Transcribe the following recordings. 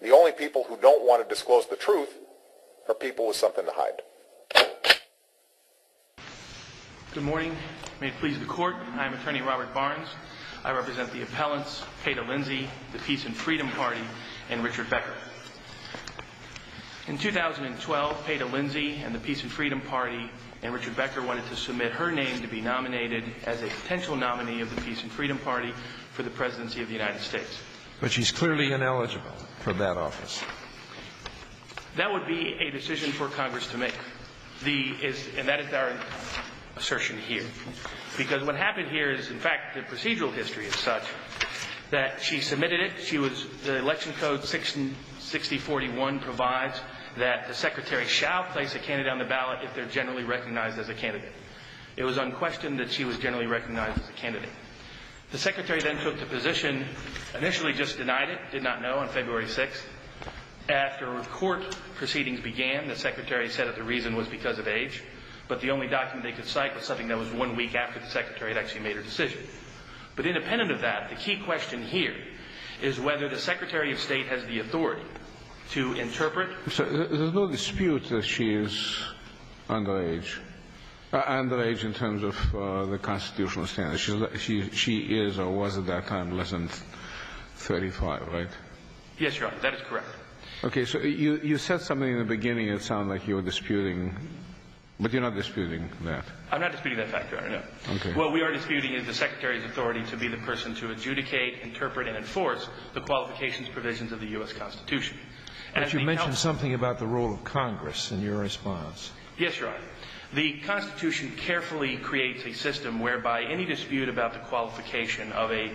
The only people who don't want to disclose the truth are people with something to hide. Good morning. May it please the Court. I am Attorney Robert Barnes. I represent the appellants, Peta Lindsay, the Peace and Freedom Party, and Richard Becker. In 2012, Peta Lindsay and the Peace and Freedom Party and Richard Becker wanted to submit her name to be nominated as a potential nominee of the Peace and Freedom Party for the presidency of the United States. But she's clearly ineligible for that office. That would be a decision for Congress to make. And that is our assertion here. Because what happened here is, in fact, the procedural history is such that she submitted it. The Election Code 6041 provides that the Secretary shall place a candidate on the ballot if they're generally recognized as a candidate. It was unquestioned that she was generally recognized as a candidate. The Secretary then took the position, initially just denied it, did not know, on February 6th. After court proceedings began, the Secretary said that the reason was because of age, but the only document they could cite was something that was 1 week after the Secretary had actually made her decision. But independent of that, the key question here is whether the Secretary of State has the authority to interpret. So there's no dispute that she is underage. Underage in terms of the constitutional standards. She is or was at that time less than 35, right? Yes, Your Honor, that is correct. Okay, so you said something in the beginning that sounded like you were disputing, but you're not disputing that. I'm not disputing that fact, Your Honor, no. Okay. What we are disputing is the Secretary's authority to be the person to adjudicate, interpret, and enforce the qualifications provisions of the U.S. Constitution. But you mentioned something about the role of Congress in your response. Yes, Your Honor. The Constitution carefully creates a system whereby any dispute about the qualification of a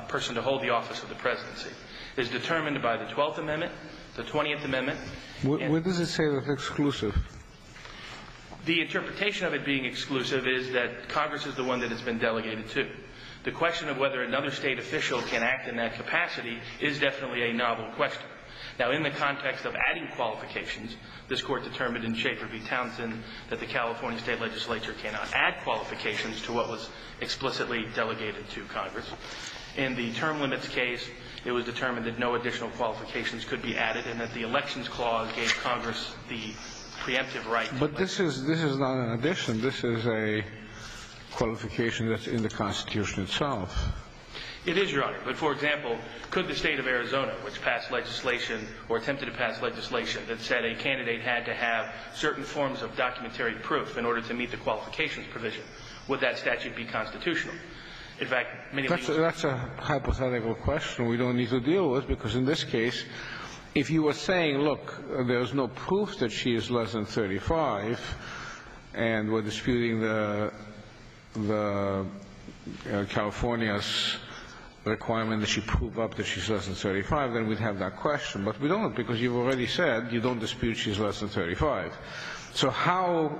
person to hold the office of the presidency is determined by the 12th Amendment, the 20th Amendment. Where does it say that's exclusive? The interpretation of it being exclusive is that Congress is the one that it's been delegated to. The question of whether another state official can act in that capacity is definitely a novel question. Now, in the context of adding qualifications, this Court determined in Schaefer v. Townsend that the California State Legislature cannot add qualifications to what was explicitly delegated to Congress. In the term limits case, it was determined that no additional qualifications could be added and that the Elections Clause gave Congress the preemptive right. But this is not an addition. This is a qualification that's in the Constitution itself. It is, Your Honor. But, for example, could the state of Arizona, which passed legislation or attempted to pass legislation that said a candidate had to have certain forms of documentary proof in order to meet the qualifications provision, would that statute be constitutional? In fact, many That's a hypothetical question we don't need to deal with, because in this case, if you were saying, look, there's no proof that she is less than 35, and we're disputing the California's requirement that she prove up that she's less than 35, then we'd have that question. But we don't, because you've already said you don't dispute she's less than 35. So how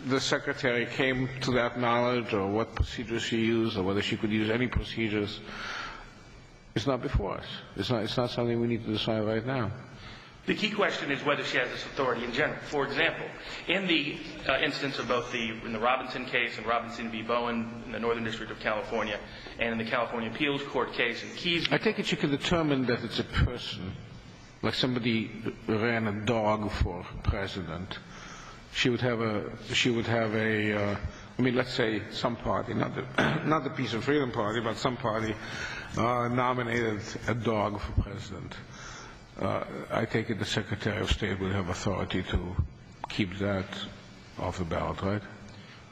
the Secretary came to that knowledge, or what procedures she used, or whether she could use any procedures, is not before us. It's not something we need to decide right now. The key question is whether she has this authority in general. For example, in the instance of both in the Robinson case and Robinson v. Bowen in the Northern District of California and in the California Appeals Court case in Keys. I take it you can determine that it's a person, like somebody ran a dog for president. She would have a I mean, let's say some party, not the Peace and Freedom Party, but some party nominated a dog for president. I take it the Secretary of State would have authority to keep that off the ballot, right?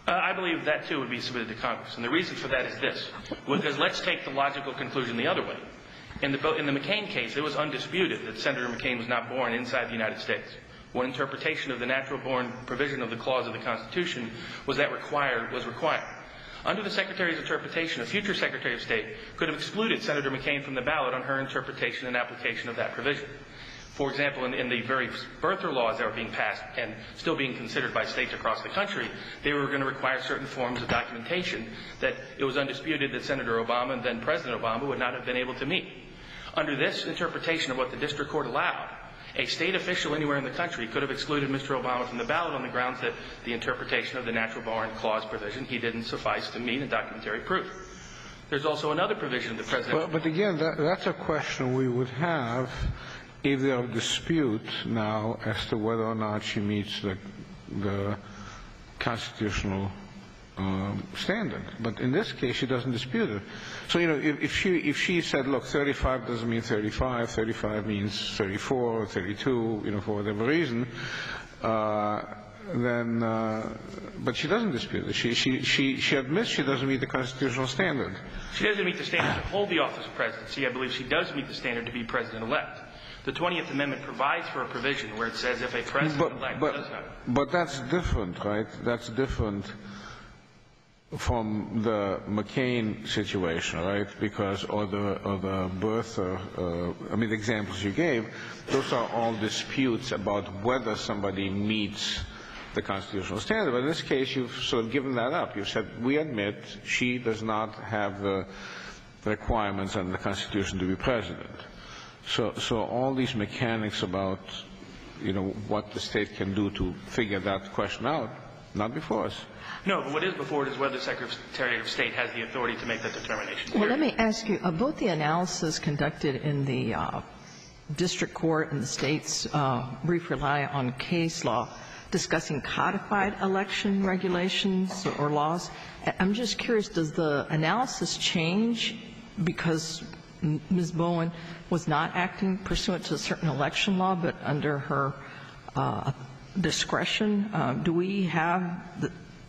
I believe that, too, would be submitted to Congress. And the reason for that is this. Because let's take the logical conclusion the other way. In the McCain case, it was undisputed that Senator McCain was not born inside the United States. One interpretation of the natural-born provision of the clause of the Constitution was that was required. Under the Secretary's interpretation, a future Secretary of State could have excluded Senator McCain from the ballot on her interpretation and application of that provision. For example, in the very birther laws that were being passed and still being considered by states across the country, they were going to require certain forms of documentation that it was undisputed that Senator Obama and then President Obama would not have been able to meet. Under this interpretation of what the district court allowed, a state official anywhere in the country could have excluded Mr. Obama from the ballot on the grounds that the interpretation of the natural-born clause provision, he didn't suffice to meet a documentary proof. There's also another provision of the presidential... But again, that's a question we would have if there are dispute now as to whether or not she meets the constitutional standard. But in this case, she doesn't dispute it. So, if she said, look, 35 doesn't mean 35, 35 means 34 or 32, for whatever reason, then, but she doesn't dispute it. She admits she doesn't meet the constitutional standard. She doesn't meet the standard to hold the office of presidency. I believe she does meet the standard to be president-elect. The 20th Amendment provides for a provision where it says if a president-elect does not... But that's different, right? That's different from the McCain situation, right? Because, or the birth, the examples you gave, those are all disputes about whether somebody meets the constitutional standard. But in this case, you've sort of given that up. You've said, we admit she does not have the requirements under the Constitution to be president. So all these mechanics about, what the state can do to figure that question out, not before us. No, but what is before it is whether the Secretary of State has the authority to make that determination. Well, let me ask you, both the analysis conducted in the district court and the state's brief rely on case law discussing codified election regulations or laws. I'm just curious, does the analysis change because Ms. Bowen was not acting pursuant to a certain election law, but under her discretion? Do we have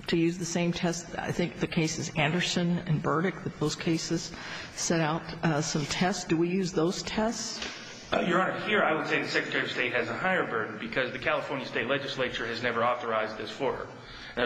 to use the same test? I think the cases Anderson and Burdick, that those cases set out some tests. Do we use those tests? Your Honor, here I would say the Secretary of State has a higher burden because the California State Legislature has never authorized this for her.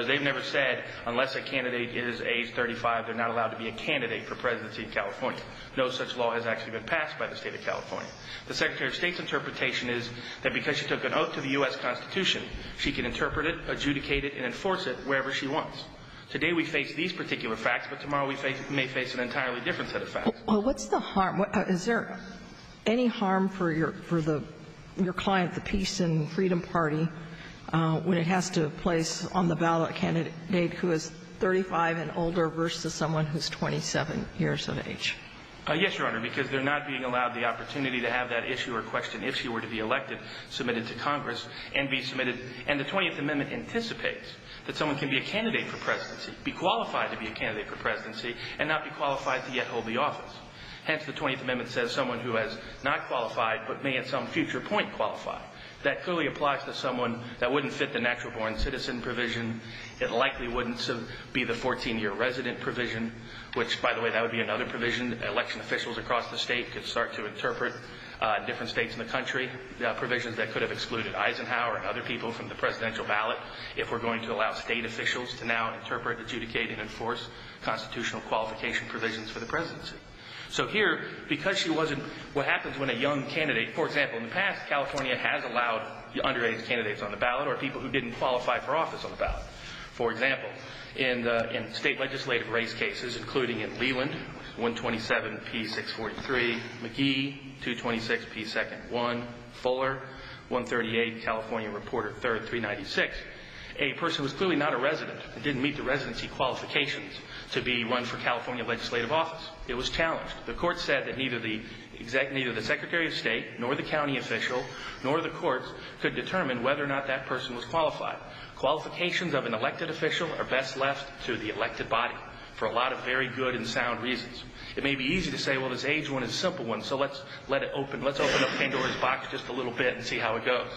They've never said, unless a candidate is age 35, they're not allowed to be a candidate for presidency in California. No such law has actually been passed by the state of California. The Secretary of State's interpretation is that because she took an oath to the U.S. Constitution, she can interpret it, adjudicate it, and enforce it wherever she wants. Today we face these particular facts, but tomorrow we may face an entirely different set of facts. Well, what's the harm? Is there any harm for your client, the Peace and Freedom Party, when it has to place on the ballot a candidate who is 35 and older versus someone who's 27 years of age? Yes, Your Honor, because they're not being allowed the opportunity to have that issue or question, if she were to be elected, submitted to Congress and be submitted. And the 20th Amendment anticipates that someone can be a candidate for presidency, be qualified to be a candidate for presidency, and not be qualified to yet hold the office. Hence, the 20th Amendment says someone who has not qualified but may at some future point qualify. That clearly applies to someone that wouldn't fit the natural-born citizen provision. It likely wouldn't be the 14-year resident provision, which, by the way, that would be another provision. Election officials across the state could start to interpret different states in the country, provisions that could have excluded Eisenhower and other people from the presidential ballot if we're going to allow state officials to now interpret, adjudicate, and enforce constitutional qualification provisions for the presidency. So here, because she wasn't, what happens when a young candidate, for example, in the past, California has allowed underage candidates on the ballot or people who didn't qualify for office on the ballot. For example, in state legislative race cases, including in Leland, 127 P 643, McGee, 226 P 2nd 1, Fuller, 138 California Reporter 3rd 396, a person who was clearly not a resident and didn't meet the residency qualifications to be run for California legislative office. It was challenged. The court said that neither the Secretary of State, nor the county official, nor the courts could determine whether or not that person was qualified. Qualifications of an elected official are best left to the elected body for a lot of very good and sound reasons. It may be easy to say, well, this age one is a simple one, so let's open up Pandora's box just a little bit and see how it goes.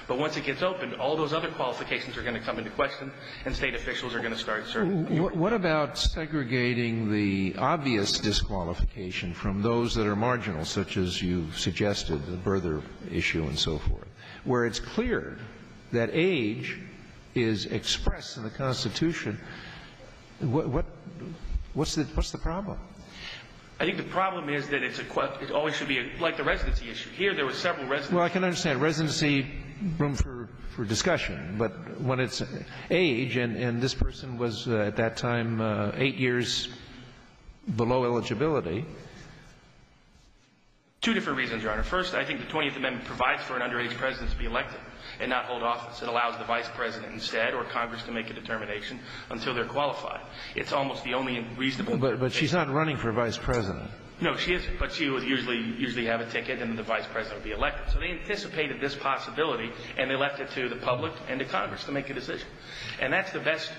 But once it gets opened, all those other qualifications are going to come into question, and state officials are going to start serving. What about segregating the obvious disqualification from those that are marginal, such as you suggested, the birther issue and so forth, where it's clear that age is expressed in the Constitution? What's the problem? I think the problem is that it always should be like the residency issue. Here, there were several residencies. Well, I can understand residency, room for discussion, but when it's age, and this person was at that time 8 years below eligibility, Two different reasons, Your Honor. First, I think the 20th Amendment provides for an underage president to be elected and not hold office. It allows the vice president instead or Congress to make a determination until they're qualified. It's almost the only reasonable... But she's not running for vice president. No, she isn't, but she would usually have a ticket and the vice president would be elected. So they anticipated this possibility and they left it to the public and to Congress to make a decision. And that's the best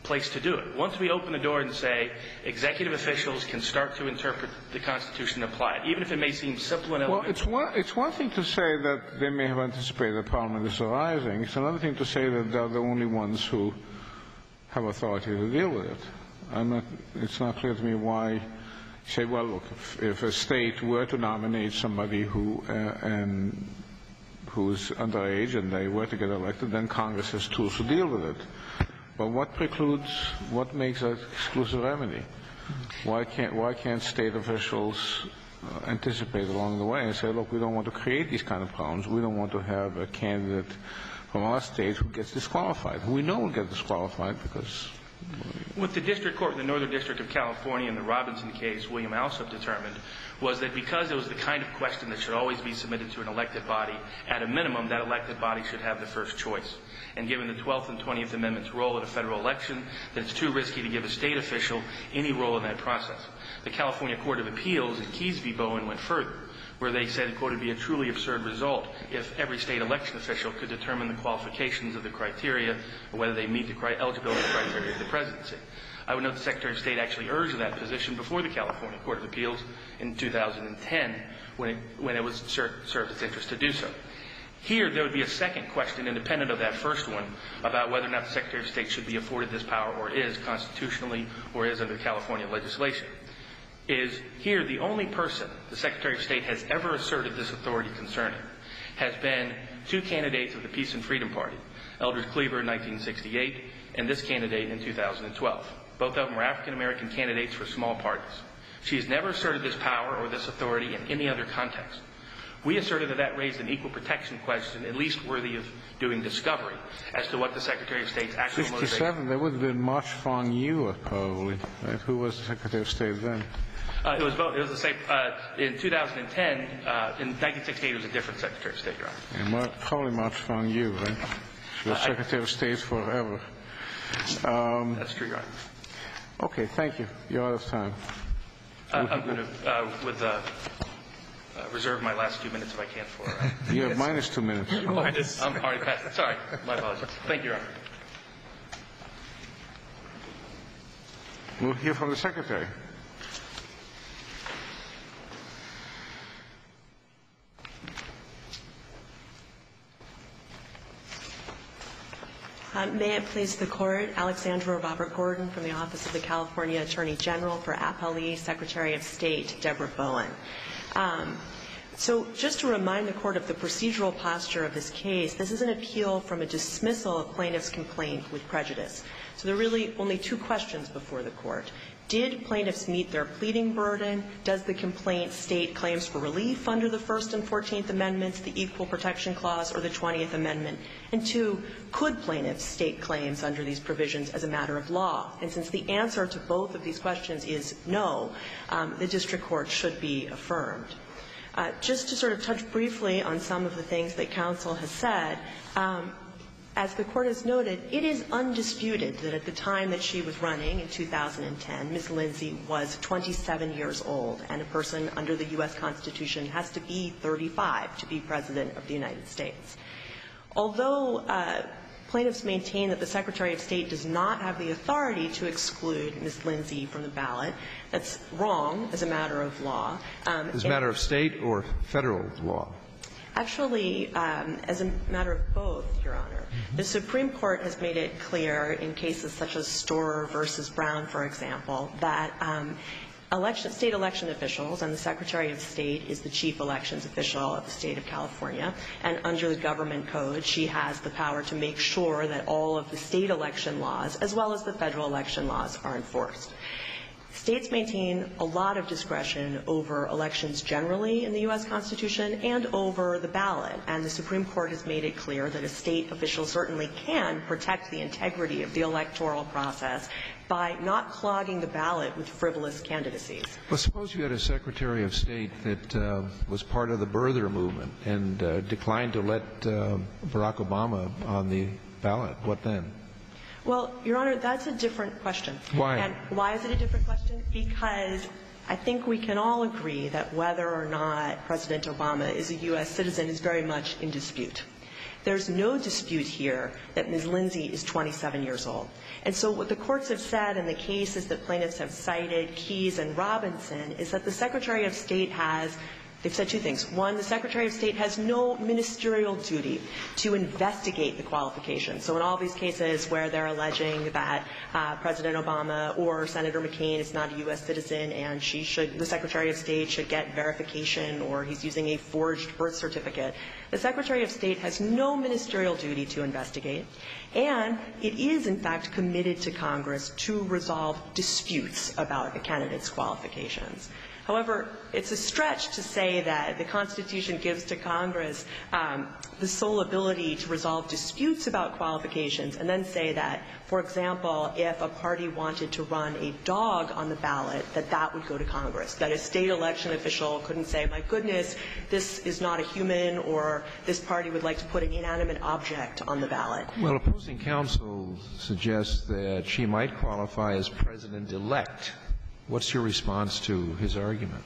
place to do it. Once we open the door and say executive officials can start to interpret the Constitution and apply it, even if it may seem simple and elementary. Well, it's one thing to say that they may have anticipated that Parliament is arising. It's another thing to say that they're the only ones who have authority to deal with it. It's not clear to me why you say, well, look, if a state were to nominate somebody who's underage and they were to get elected, then Congress has tools to deal with it. But what makes that exclusive remedy? Why can't state officials anticipate along the way and say, look, we don't want to create these kind of problems. We don't want to have a candidate from our state who gets disqualified, who we know will get disqualified because... What the district court in the Northern District of California in the Robinson case, William Alsop determined, was that because it was the kind of question that should always be submitted to an elected body, at a minimum, that elected body should have the first choice. And given the 12th and 20th Amendment's role in a federal election, that it's too risky to give a state official any role in that process. The California Court of Appeals in Keyes v. Bowen went further, where they said, quote, it would be a truly absurd result if every state election official could determine the qualifications of the criteria or whether they meet the eligibility criteria of the presidency. I would note the Secretary of State actually urged that position before the California Court of Appeals in 2010 when it was served its interest to do so. Here, there would be a second question, independent of that first one, about whether or not the Secretary of State should be afforded this power or is constitutionally or is under California legislation. Is here the only person the Secretary of State has ever asserted this authority concerning has been two candidates of the Peace and Freedom Party, Eldridge Cleaver in 1968 and this candidate in 2012. Both of them were African-American candidates for small parties. She has never asserted this power or this authority in any other context. We asserted that raised an equal protection question, at least worthy of doing discovery, as to what the Secretary of State's actual motivation. 67, there would have been March Fong Yu, probably. Right? Who was the Secretary of State then? It was both. It was the same. In 2010, in 1968, it was a different Secretary of State, Your Honor. Yeah, probably March Fong Yu, right? She was Secretary of State forever. That's true, Your Honor. Okay, thank you. You're out of time. I'm going to, reserve my last 2 minutes if I can for... You have minus 2 minutes. I'm already past it. Sorry. My apologies. Thank you, Your Honor. We'll hear from the Secretary. May it please the Court, Alexandra Robert Gordon from the Office of the California Attorney General for Appellee Secretary of State Deborah Bowen. So just to remind the Court of the procedural posture of this case, this is an appeal from a dismissal of plaintiff's complaint with prejudice. So there are really only two questions before the Court. Did plaintiffs meet their pleading burden? Does the complaint state claims for relief under the First and 14th Amendments, the Equal Protection Clause, or the 20th Amendment? And two, could plaintiffs state claims under these provisions as a matter of law? And since the answer to both of these questions is no, the district court should be affirmed. Just to sort of touch briefly on some of the things that counsel has said, as the Court has noted, it is undisputed that at the time that she was running in 2010, Ms. Lindsay was 27 years old, and a person under the U.S. Constitution has to be 35 to be President of the United States. Although plaintiffs maintain that the Secretary of State does not have the authority to exclude Ms. Lindsay from the ballot, that's wrong as a matter of law. As a matter of state or federal law? Actually, as a matter of both, Your Honor. The Supreme Court has made it clear in cases such as Storer versus Brown, for example, that state election officials, and the Secretary of State is the chief elections official of the state of California, and under the government code, she has the power to make sure that all of the state election laws, as well as the federal election laws, are enforced. States maintain a lot of discretion over elections generally in the U.S. Constitution and over the ballot, and the Supreme Court has made it clear that a state official certainly can protect the integrity of the electoral process by not clogging the ballot with frivolous candidacies. Well, suppose you had a Secretary of State that was part of the birther movement and declined to let Barack Obama on the ballot. What then? Well, Your Honor, that's a different question. Why? And why is it a different question? Because I think we can all agree that whether or not President Obama is a U.S. citizen is very much in dispute. There's no dispute here that Ms. Lindsay is 27 years old. And so what the courts have said in the cases that plaintiffs have cited, Keyes and Robinson, is that the Secretary of State has – they've said two things. One, the Secretary of State has no ministerial duty to investigate the qualifications. So in all these cases where they're alleging that President Obama or Senator McCain is not a U.S. citizen and the Secretary of State should get verification or he's using a forged birth certificate, the Secretary of State has no ministerial duty to investigate, and it is, in fact, committed to Congress to resolve disputes about a candidate's qualifications. However, it's a stretch to say that the Constitution gives to Congress the sole ability to resolve disputes about qualifications and then say that, for example, if a party wanted to run a dog on the ballot, that would go to Congress, that a state election official couldn't say, my goodness, this is not a human, or this party would like to put an inanimate object on the ballot. Well, opposing counsel suggests that she might qualify as president-elect. What's your response to his argument?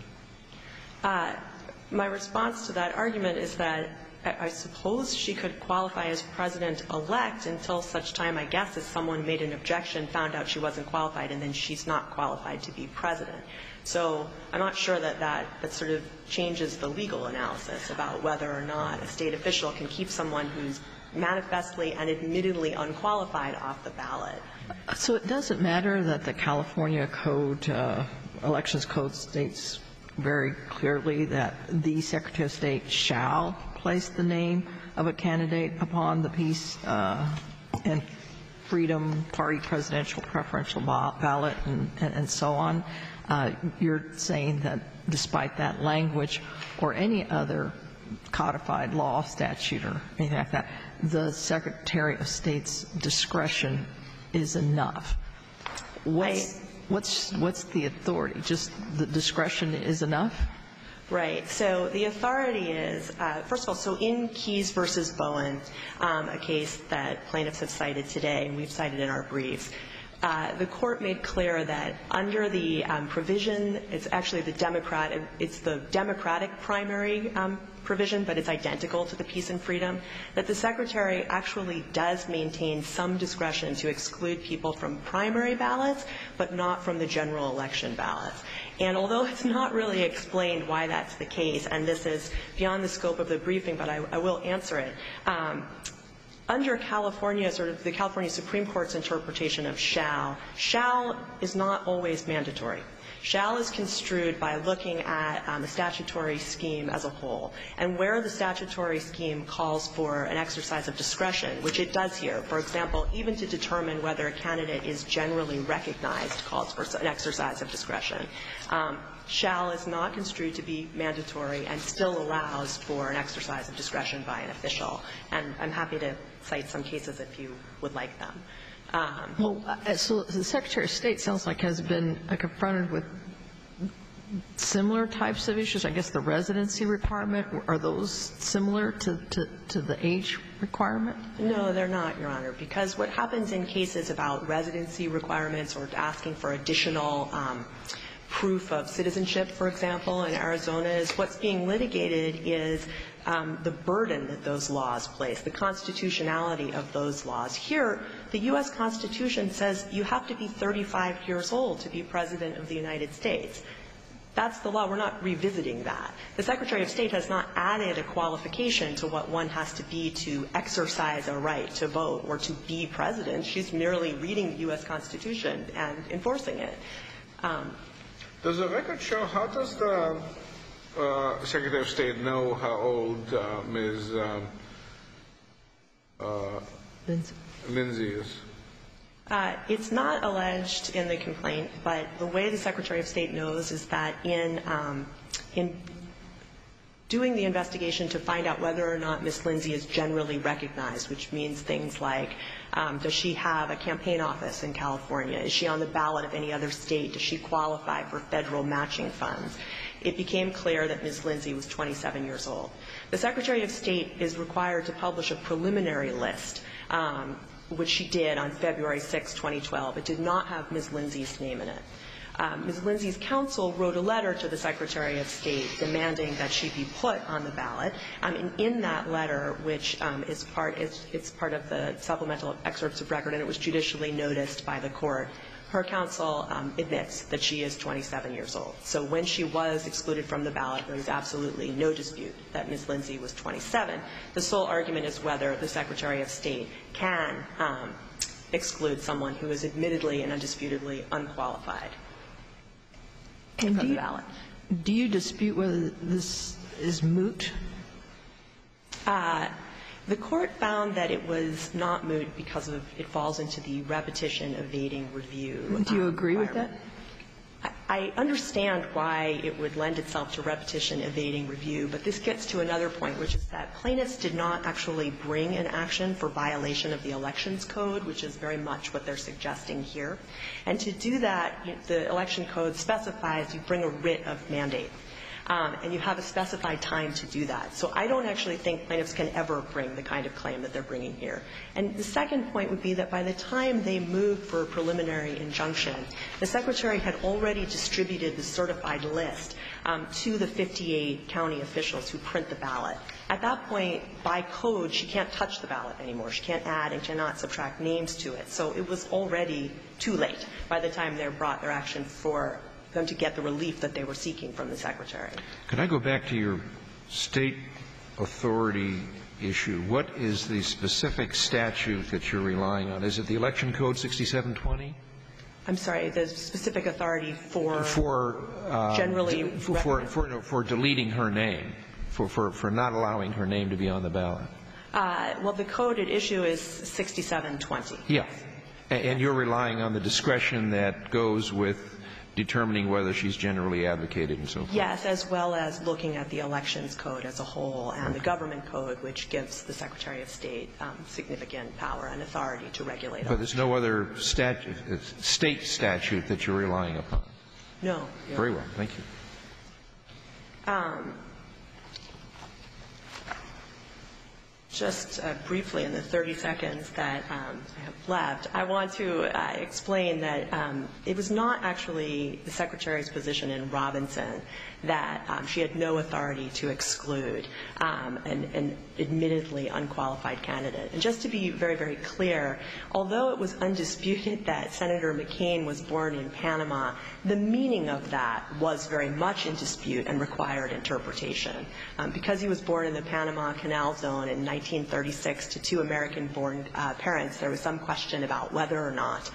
My response to that argument is that I suppose she could qualify as president-elect until such time, I guess, as someone made an objection, found out she wasn't qualified, and then she's not qualified to be president. So I'm not sure that sort of changes the legal analysis about whether or not a state official can keep someone who's manifestly and admittedly unqualified off the ballot. So it doesn't matter that the California Code, Elections Code, states very clearly that the Secretary of State shall place the name of a candidate upon the Peace and Freedom Party presidential preferential ballot and so on. You're saying that despite that language or any other codified law, statute, or anything like that, the Secretary of State's discretion is enough. What's the authority? Just the discretion is enough? Right. So the authority is, first of all, so in Keyes versus Bowen, a case that plaintiffs have cited today, and we've cited in our briefs, the court made clear that under the provision, it's actually the Democratic primary provision, but it's identical to the Peace and Freedom, that the Secretary actually does maintain some discretion to exclude people from primary ballots, but not from the general election ballots. And although it's not really explained why that's the case, and this is beyond the scope of the briefing, but I will answer it, under California, sort of the California Supreme Court's interpretation of shall is not always mandatory. Shall is construed by looking at the statutory scheme as a whole. And where the statutory scheme calls for an exercise of discretion, which it does here, for example, even to determine whether a candidate is generally recognized calls for an exercise of discretion. Shall is not construed to be mandatory and still allows for an exercise of discretion by an official. And I'm happy to cite some cases if you would like them. So the Secretary of State sounds like has been confronted with similar types of issues. I guess the residency requirement, are those similar to the age requirement? No, they're not, Your Honor, because what happens in cases about residency requirements or asking for additional proof of citizenship, for example, in Arizona, is what's being litigated is the burden that those laws place, the constitutionality of those laws. Here, the U.S. Constitution says you have to be 35 years old to be President of the United States. That's the law. We're not revisiting that. The Secretary of State has not added a qualification to what one has to be to exercise a right to vote or to be President. She's merely reading the U.S. Constitution and enforcing it. Does the record show, how does the Secretary of State know how old Ms. Lindsay is? It's not alleged in the complaint, but the way the Secretary of State knows is that in doing the investigation to find out whether or not Ms. Lindsay is generally recognized, which means things like, does she have a campaign office in California? Is she on the ballot of any other state? Does she qualify for federal matching funds? It became clear that Ms. Lindsay was 27 years old. The Secretary of State is required to publish a preliminary list, which she did on February 6, 2012. It did not have Ms. Lindsay's name in it. Ms. Lindsay's counsel wrote a letter to the Secretary of State demanding that she be put on the ballot. And in that letter, which is part of the supplemental excerpts of record, and it was judicially noticed by the court, her counsel admits that she is 27 years old. So when she was excluded from the ballot, there was absolutely no dispute that Ms. Lindsay was 27. The sole argument is whether the Secretary of State can exclude someone who is admittedly and undisputedly unqualified from the ballot. Do you dispute whether this is moot? The court found that it was not moot because it falls into the repetition evading review. Do you agree with that? I understand why it would lend itself to repetition evading review, but this gets to another point, which is that plaintiffs did not actually bring an action for violation of the Elections Code, which is very much what they're suggesting here. And to do that, the Election Code specifies you bring a writ of mandate. And you have a specified time to do that. So I don't actually think plaintiffs can ever bring the kind of claim that they're bringing here. And the second point would be that by the time they moved for a preliminary injunction, the Secretary had already distributed the certified list to the 58 county officials who print the ballot. At that point, by code, she can't touch the ballot anymore. She can't add and cannot subtract names to it. So it was already too late by the time they brought their action for them to get the relief that they were seeking from the Secretary. Could I go back to your state authority issue? What is the specific statute that you're relying on? Is it the Election Code 6720? I'm sorry, the specific authority for generally for deleting her name, for not allowing her name to be on the ballot. Well, the code at issue is 6720. Yeah. And you're relying on the discretion that goes with determining whether she's generally advocated and so forth. Yes, as well as looking at the Elections Code as a whole and the Government Code, which gives the Secretary of State significant power and authority to regulate. But there's no other state statute that you're relying upon? No. Very well. Thank you. Just briefly, in the 30 seconds that I have left, I want to explain that it was not actually the Secretary's position in Robinson that she had no authority to exclude an admittedly unqualified candidate. And just to be very, very clear, although it was undisputed that Senator McCain was born in Panama, the meaning of that was very much in dispute and required interpretation. Because he was born in the Panama Canal Zone in 1936 to two American-born parents, there was some question about whether or not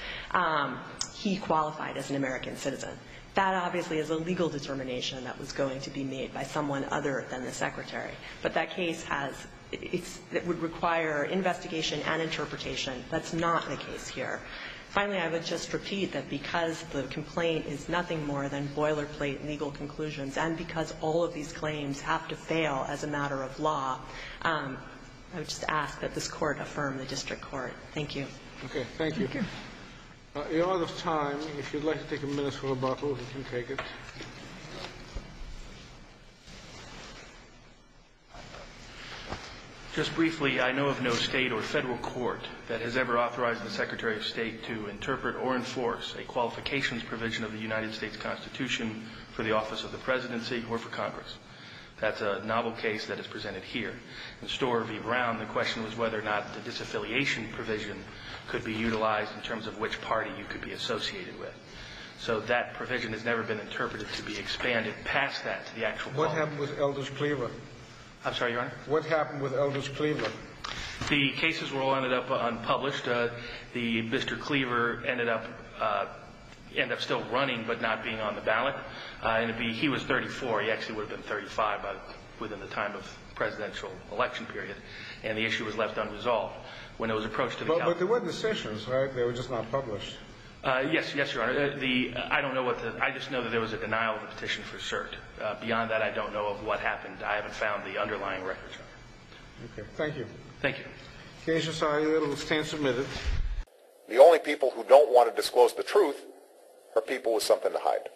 he qualified as an American citizen. That obviously is a legal determination that was going to be made by someone other than the Secretary. But that case it would require investigation and interpretation. That's not the case here. Finally, I would just repeat that because the complaint is nothing more than boilerplate legal conclusions and because all of these claims have to fail as a matter of law, I would just ask that this Court affirm the district court. Thank you. Okay, thank you. You're out of time. If you'd like to take a minute for rebuttal, you can take it. Just briefly, I know of no state or federal court that has ever authorized the Secretary of State to interpret or enforce a qualifications provision of the United States Constitution for the office of the presidency or for Congress. That's a novel case that is presented here. In Storer v. Brown, the question was whether or not the disaffiliation provision could be utilized in terms of which party you could be associated with. So that provision has never been interpreted to be expanded past that to the actual What happened with Eldridge Cleaver? I'm sorry, Your Honor? What happened with Eldridge Cleaver? The cases were all ended up unpublished. Mr. Cleaver ended up still running but not being on the ballot. He was 34. He actually would have been 35 within the time of presidential election period, and the issue was left unresolved. when it was approached to the But there were decisions, right? They were just not published. Yes, Your Honor. I don't know I just know that there was a denial of the petition for cert. Beyond that, I don't know of what happened. I haven't found the underlying records, Your Honor. Okay, thank you. Thank you. Case is argued. It will stand submitted. The only people who don't want to disclose the truth are people with something to hide.